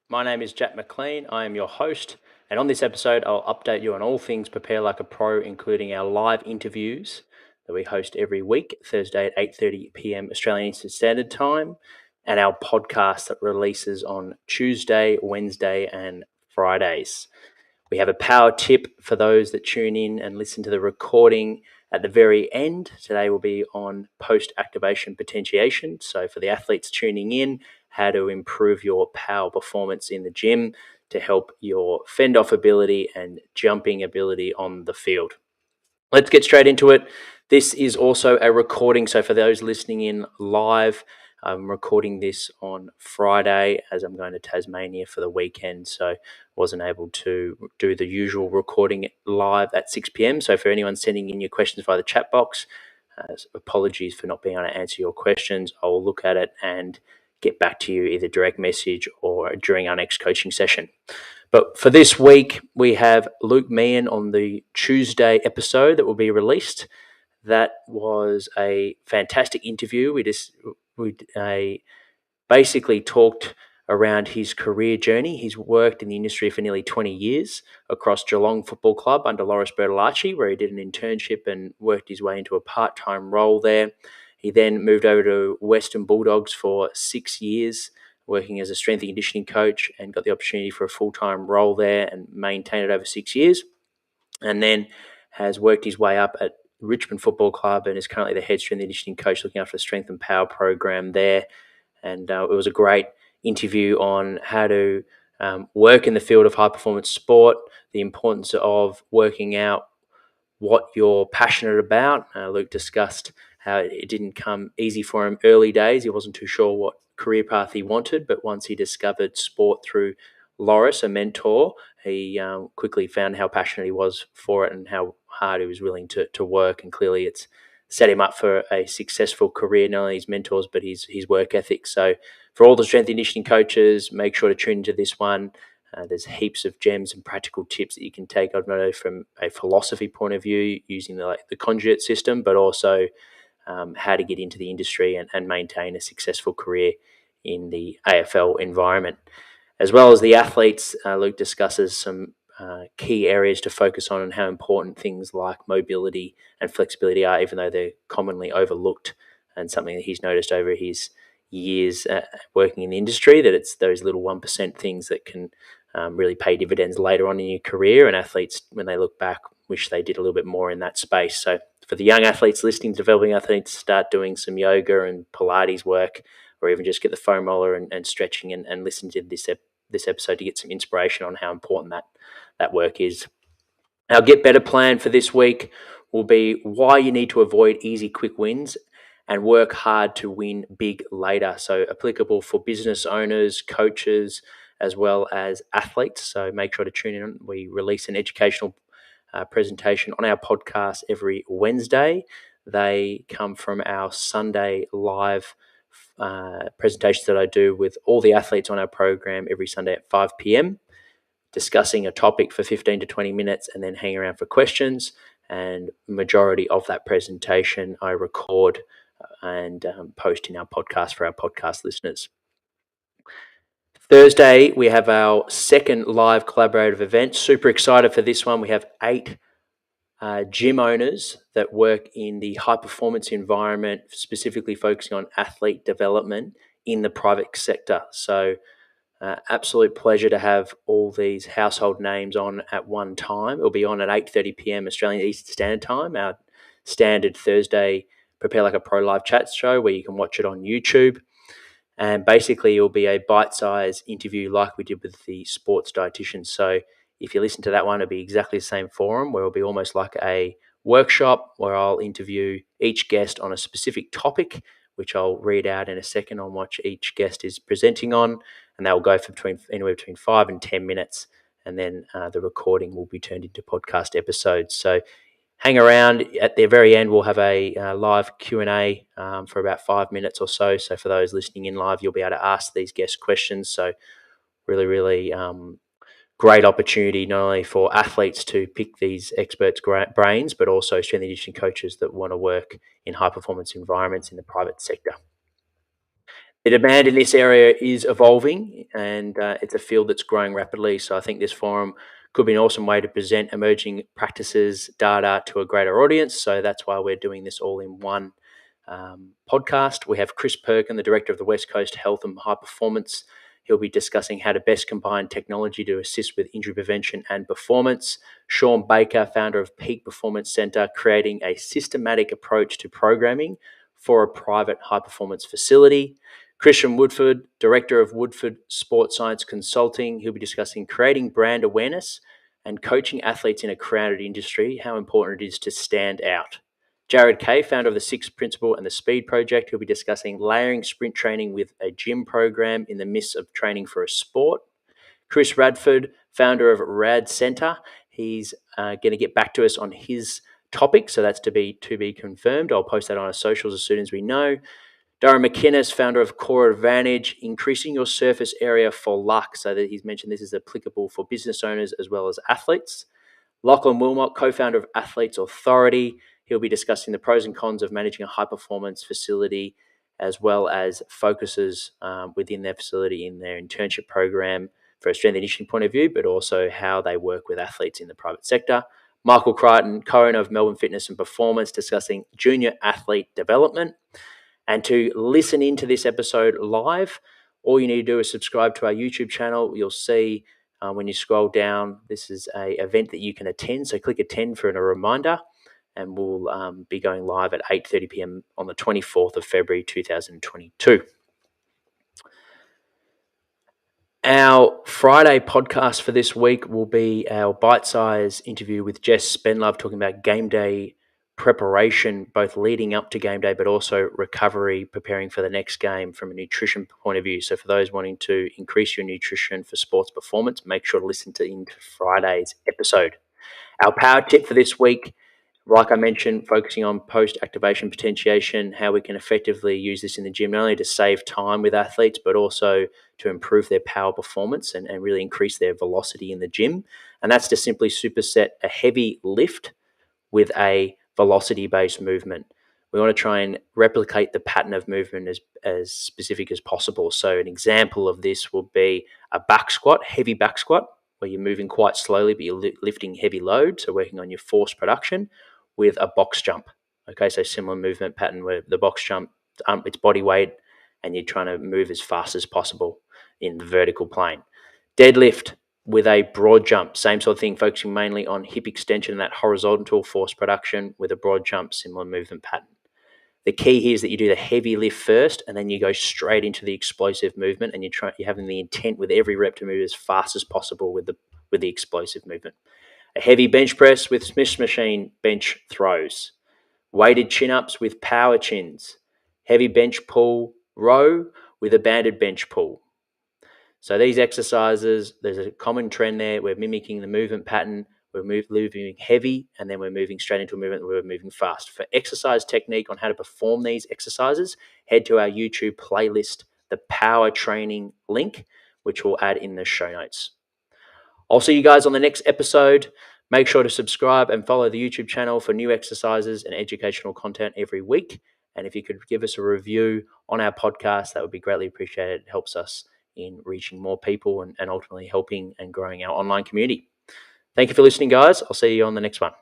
My name is Jack McLean. I am your host, and on this episode, I'll update you on all things Prepare Like a Pro, including our live interviews that we host every week, Thursday at 8:30 p.m. Australian Eastern Standard Time, and our podcast that releases on Tuesday, Wednesday, and Fridays. We have a power tip for those that tune in and listen to the recording at the very end. Today will be on post-activation potentiation. So for the athletes tuning in, how to improve your power performance in the gym to help your fend-off ability and jumping ability on the field. Let's get straight into it. This is also a recording. So for those listening in live, I'm recording this on Friday as I'm going to Tasmania for the weekend. So wasn't able to do the usual recording live at 6 p.m. So for anyone sending in your questions via the chat box, apologies for not being able to answer your questions. I'll look at it and get back to you either direct message or during our next coaching session. But for this week, we have Luke Meehan on the Tuesday episode that will be released. That was a fantastic interview. We basically talked around his career journey. He's worked in the industry for nearly 20 years across Geelong Football Club under Loris Bertolacci, where he did an internship and worked his way into a part-time role there. He then moved over to Western Bulldogs for 6 years, working as a strength and conditioning coach, and got the opportunity for a full-time role there and maintained it over 6 years. And then has worked his way up at Richmond Football Club and is currently the head strength and conditioning coach looking after the strength and power program there. And it was a great interview on how to work in the field of high performance sport, the importance of working out what you're passionate about. Luke discussed how it didn't come easy for him early days. He wasn't too sure what career path he wanted, but once he discovered sport through Loris, a mentor, he quickly found how passionate he was for it and how hard he was willing to work. And clearly it's set him up for a successful career, not only his mentors, but his work ethic. So for all the strength and conditioning coaches, make sure to tune into this one. There's heaps of gems and practical tips that you can take, not only from a philosophy point of view, using the conjugate system, but also how to get into the industry and maintain a successful career in the AFL environment. As well as the athletes, Luke discusses some key areas to focus on and how important things like mobility and flexibility are, even though they're commonly overlooked, and something that he's noticed over his years working in the industry, that it's those little 1% things that can really pay dividends later on in your career. And athletes, when they look back, wish they did a little bit more in that space. So for the young athletes listening, developing athletes, start doing some yoga and Pilates work, or even just get the foam roller and stretching and listen to this episode to get some inspiration on how important that work is. Our Get Better plan for this week will be why you need to avoid easy, quick wins and work hard to win big later. So applicable for business owners, coaches, as well as athletes. So make sure to tune in. We release an educational presentation on our podcast every Wednesday. They come from our Sunday live presentations that I do with all the athletes on our program every Sunday at 5 p.m, discussing a topic for 15 to 20 minutes and then hang around for questions. And majority of that presentation I record and post in our podcast for our podcast listeners. Thursday, we have our second live collaborative event. Super excited for this one. We have 8 gym owners that work in the high performance environment, specifically focusing on athlete development in the private sector. So absolute pleasure to have all these household names on at one time. It'll be on at 8:30 p.m. Australian Eastern Standard Time, our standard Thursday Prepare Like a Pro live chat show where you can watch it on YouTube. And basically it'll be a bite-sized interview like we did with the sports dietitian. So if you listen to that one, it'll be exactly the same forum where it'll be almost like a workshop where I'll interview each guest on a specific topic, which I'll read out in a second on what each guest is presenting on. And that will go for anywhere between 5 and 10 minutes. And then the recording will be turned into podcast episodes. So hang around. At the very end, we'll have a live Q&A for about 5 minutes or so. So for those listening in live, you'll be able to ask these guests questions. So really great opportunity not only for athletes to pick these experts' brains, but also strength and conditioning coaches that want to work in high-performance environments in the private sector. The demand in this area is evolving, and it's a field that's growing rapidly. So I think this forum could be an awesome way to present emerging practices, data to a greater audience. So that's why we're doing this all in one podcast. We have Chris Perkin, the director of the West Coast Health and High Performance. He'll be discussing how to best combine technology to assist with injury prevention and performance. Sean Baker, founder of Peak Performance Center, creating a systematic approach to programming for a private high performance facility. Christian Woodford, director of Woodford Sports Science Consulting. He'll be discussing creating brand awareness and coaching athletes in a crowded industry, how important it is to stand out. Jared Kay, founder of the Six Principle and the Speed Project, he'll be discussing layering sprint training with a gym program in the midst of training for a sport. Chris Radford, founder of Rad Center, he's going to get back to us on his topic, so that's to be confirmed. I'll post that on our socials as soon as we know. Darren McInnes, founder of Core Advantage, increasing your surface area for luck, so that he's mentioned this is applicable for business owners as well as athletes. Lachlan Wilmot, co-founder of Athletes Authority, he'll be discussing the pros and cons of managing a high-performance facility, as well as focuses within their facility in their internship program for a strength and conditioning point of view, but also how they work with athletes in the private sector. Michael Crichton, co-owner of Melbourne Fitness and Performance, discussing junior athlete development. And to listen into this episode live, all you need to do is subscribe to our YouTube channel. You'll see when you scroll down, this is an event that you can attend. So click attend for a reminder, and we'll be going live at 8:30 p.m. on the 24th of February 2022. Our Friday podcast for this week will be our bite-size interview with Jess Spenlove, talking about game day preparation, both leading up to game day, but also recovery, preparing for the next game from a nutrition point of view. So for those wanting to increase your nutrition for sports performance, make sure to listen into Friday's episode. Our power tip for this week, like I mentioned, focusing on post-activation potentiation, how we can effectively use this in the gym, not only to save time with athletes, but also to improve their power performance and really increase their velocity in the gym. And that's to simply superset a heavy lift with a velocity-based movement. We want to try and replicate the pattern of movement as specific as possible. So an example of this will be a back squat, heavy back squat, where you're moving quite slowly, but you're lifting heavy load, so working on your force production, with a box jump. Okay, so similar movement pattern where the box jump, it's body weight, and you're trying to move as fast as possible in the vertical plane. Deadlift with a broad jump, same sort of thing, focusing mainly on hip extension and that horizontal force production with a broad jump, similar movement pattern. The key here is that you do the heavy lift first, and then you go straight into the explosive movement, and you're having the intent with every rep to move as fast as possible with the explosive movement. A heavy bench press with Smith machine bench throws. Weighted chin-ups with power chins. Heavy bench pull row with a banded bench pull. So these exercises, there's a common trend there. We're mimicking the movement pattern. We're moving heavy, and then we're moving straight into a movement where we're moving fast. For exercise technique on how to perform these exercises, head to our YouTube playlist, the Power Training link, which we'll add in the show notes. I'll see you guys on the next episode. Make sure to subscribe and follow the YouTube channel for new exercises and educational content every week. And if you could give us a review on our podcast, that would be greatly appreciated. It helps us in reaching more people and ultimately helping and growing our online community. Thank you for listening, guys. I'll see you on the next one.